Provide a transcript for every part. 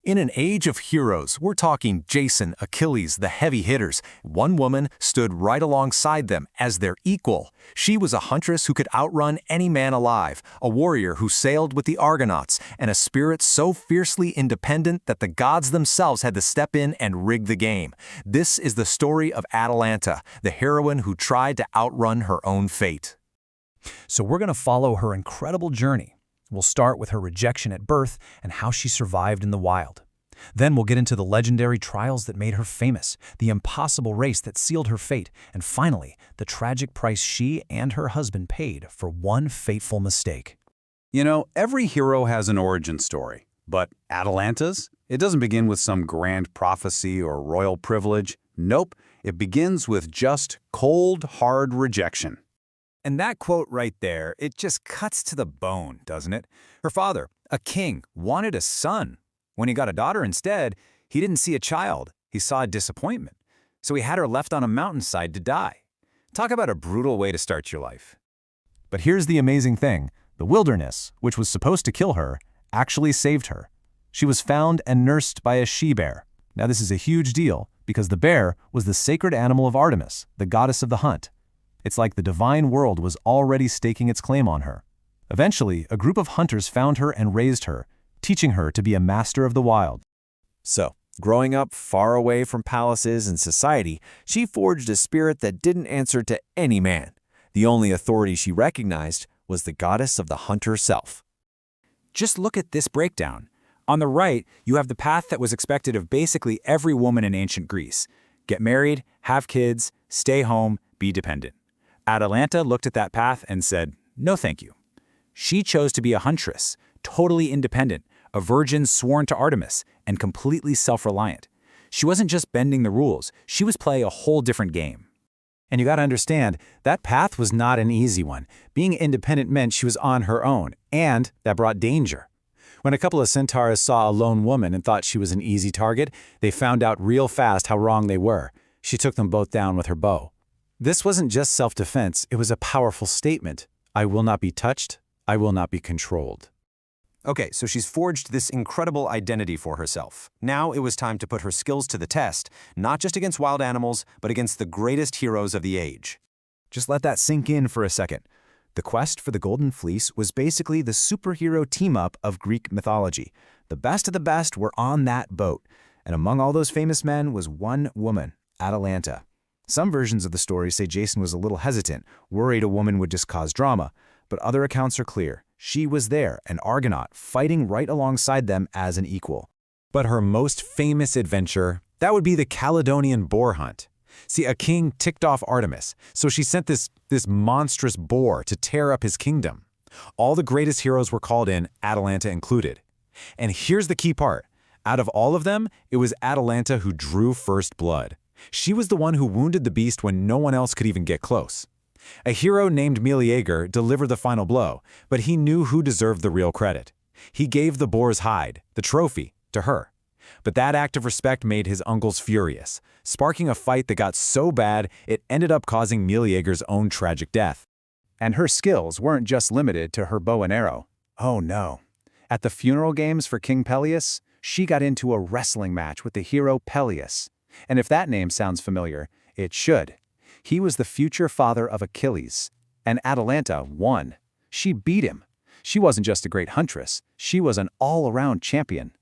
In an age of heroes, we're talking Jason, Achilles, the heavy hitters. One woman stood right alongside them as their equal. She was a huntress who could outrun any man alive, a warrior who sailed with the Argonauts, and a spirit so fiercely independent that the gods themselves had to step in and rig the game. This is the story of Atalanta, the heroine who tried to outrun her own fate. So we're going to follow her incredible journey. We'll start with her rejection at birth and how she survived in the wild. Then we'll get into the legendary trials that made her famous, the impossible race that sealed her fate, and finally, the tragic price she and her husband paid for one fateful mistake. You know, every hero has an origin story, but Atalanta's? It doesn't begin with some grand prophecy or royal privilege. Nope, it begins with just cold, hard rejection. And that quote right there, it just cuts to the bone, doesn't it? Her father, a king, wanted a son. When he got a daughter instead, he didn't see a child, he saw a disappointment. So he had her left on a mountainside to die. Talk about a brutal way to start your life. But here's the amazing thing. The wilderness, which was supposed to kill her, actually saved her. She was found and nursed by a she-bear. Now this is a huge deal because the bear was the sacred animal of Artemis, the goddess of the hunt. It's like the divine world was already staking its claim on her. Eventually, a group of hunters found her and raised her, teaching her to be a master of the wild. So, growing up far away from palaces and society, she forged a spirit that didn't answer to any man. The only authority she recognized was the goddess of the hunt herself. Just look at this breakdown. On the right, you have the path that was expected of basically every woman in ancient Greece. Get married, have kids, stay home, be dependent. Atalanta looked at that path and said, no thank you. She chose to be a huntress, totally independent, a virgin sworn to Artemis, and completely self-reliant. She wasn't just bending the rules, she was playing a whole different game. And you got to understand, that path was not an easy one. Being independent meant she was on her own, and that brought danger. When a couple of centaurs saw a lone woman and thought she was an easy target, they found out real fast how wrong they were. She took them both down with her bow. This wasn't just self-defense, it was a powerful statement. I will not be touched, I will not be controlled. Okay, so she's forged this incredible identity for herself. Now it was time to put her skills to the test, not just against wild animals, but against the greatest heroes of the age. Just let that sink in for a second. The quest for the Golden Fleece was basically the superhero team-up of Greek mythology. The best of the best were on that boat, and among all those famous men was one woman, Atalanta. Some versions of the story say Jason was a little hesitant, worried a woman would just cause drama, but other accounts are clear. She was there, an Argonaut, fighting right alongside them as an equal. But her most famous adventure, that would be the Caledonian boar hunt. See, a king ticked off Artemis, so she sent this monstrous boar to tear up his kingdom. All the greatest heroes were called in, Atalanta included. And here's the key part. Out of all of them, it was Atalanta who drew first blood. She was the one who wounded the beast when no one else could even get close. A hero named Meleager delivered the final blow, but he knew who deserved the real credit. He gave the boar's hide, the trophy, to her. But that act of respect made his uncles furious, sparking a fight that got so bad it ended up causing Meleager's own tragic death. And her skills weren't just limited to her bow and arrow. Oh no. At the funeral games for King Peleus, she got into a wrestling match with the hero Peleus. And if that name sounds familiar, it should. He was the future father of Achilles, and Atalanta won. She beat him. She wasn't just a great huntress, she was an all-around champion.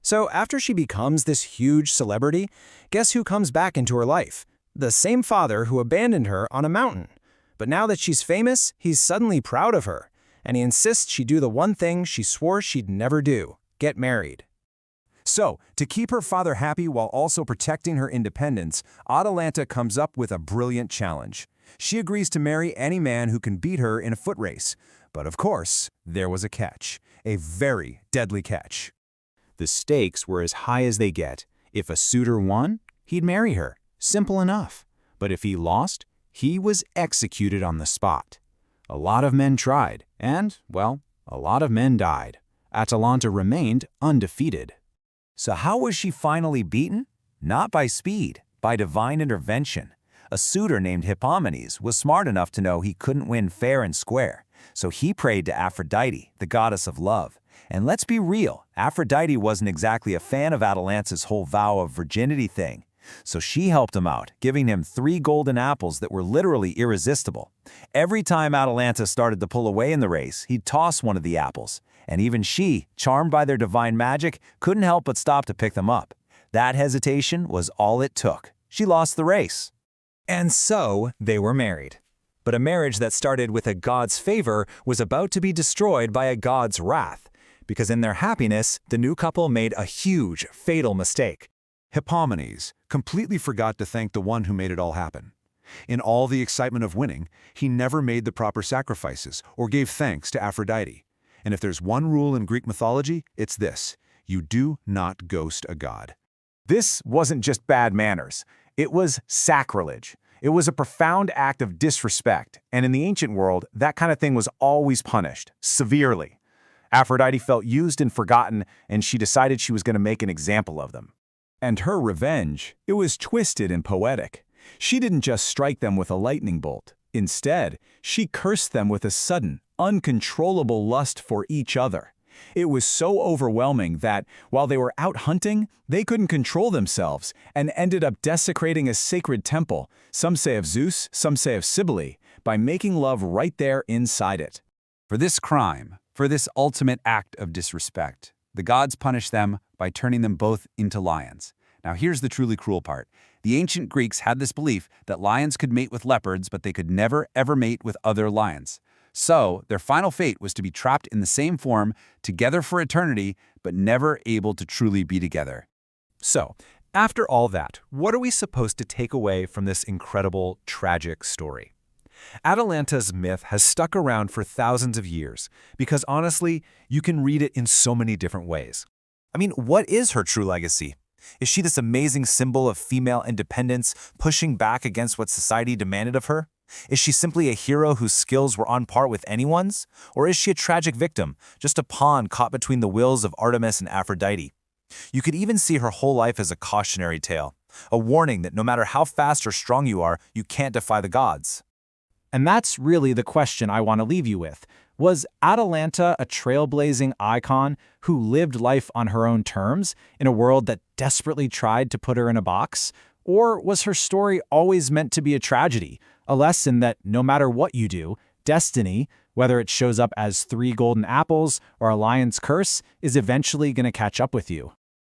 So after she becomes this huge celebrity, guess who comes back into her life? The same father who abandoned her on a mountain. But now that she's famous, he's suddenly proud of her, and he insists she do the one thing she swore she'd never do, get married. So, to keep her father happy while also protecting her independence, Atalanta comes up with a brilliant challenge. She agrees to marry any man who can beat her in a foot race. But of course, there was a catch, a very deadly catch. The stakes were as high as they get. If a suitor won, he'd marry her. Simple enough. But if he lost, he was executed on the spot. A lot of men tried, and, well, a lot of men died. Atalanta remained undefeated. So how was she finally beaten? Not by speed, by divine intervention. A suitor named Hippomenes was smart enough to know he couldn't win fair and square, so he prayed to Aphrodite, the goddess of love, And let's be real, Aphrodite wasn't exactly a fan of Atalanta's whole vow of virginity thing. So she helped him out, giving him 3 golden apples that were literally irresistible. Every time Atalanta started to pull away in the race, he'd toss one of the apples. And even she, charmed by their divine magic, couldn't help but stop to pick them up. That hesitation was all it took. She lost the race. And so they were married. But a marriage that started with a god's favor was about to be destroyed by a god's wrath, because in their happiness, the new couple made a huge, fatal mistake. Hippomenes completely forgot to thank the one who made it all happen. In all the excitement of winning, he never made the proper sacrifices or gave thanks to Aphrodite. And if there's one rule in Greek mythology, it's this: you do not ghost a god. This wasn't just bad manners. It was sacrilege. It was a profound act of disrespect, and in the ancient world, that kind of thing was always punished, severely. Aphrodite felt used and forgotten, and she decided she was going to make an example of them. And her revenge, it was twisted and poetic. She didn't just strike them with a lightning bolt. Instead, she cursed them with a sudden, uncontrollable lust for each other. It was so overwhelming that, while they were out hunting, they couldn't control themselves and ended up desecrating a sacred temple, some say of Zeus, some say of Cybele, by making love right there inside it. For this crime, for this ultimate act of disrespect, the gods punished them by turning them both into lions. Now here's the truly cruel part. The ancient Greeks had this belief that lions could mate with leopards, but they could never ever mate with other lions. So their final fate was to be trapped in the same form, together for eternity, but never able to truly be together. So, after all that, what are we supposed to take away from this incredible, tragic story? Atalanta's myth has stuck around for thousands of years because, honestly, you can read it in so many different ways. I mean, what is her true legacy? Is she this amazing symbol of female independence, pushing back against what society demanded of her? Is she simply a hero whose skills were on par with anyone's? Or is she a tragic victim, just a pawn caught between the wills of Artemis and Aphrodite? You could even see her whole life as a cautionary tale, a warning that no matter how fast or strong you are, you can't defy the gods. And that's really the question I want to leave you with. Was Atalanta a trailblazing icon who lived life on her own terms in a world that desperately tried to put her in a box? Or was her story always meant to be a tragedy, a lesson that no matter what you do, destiny, whether it shows up as 3 golden apples or a lion's curse, is eventually going to catch up with you?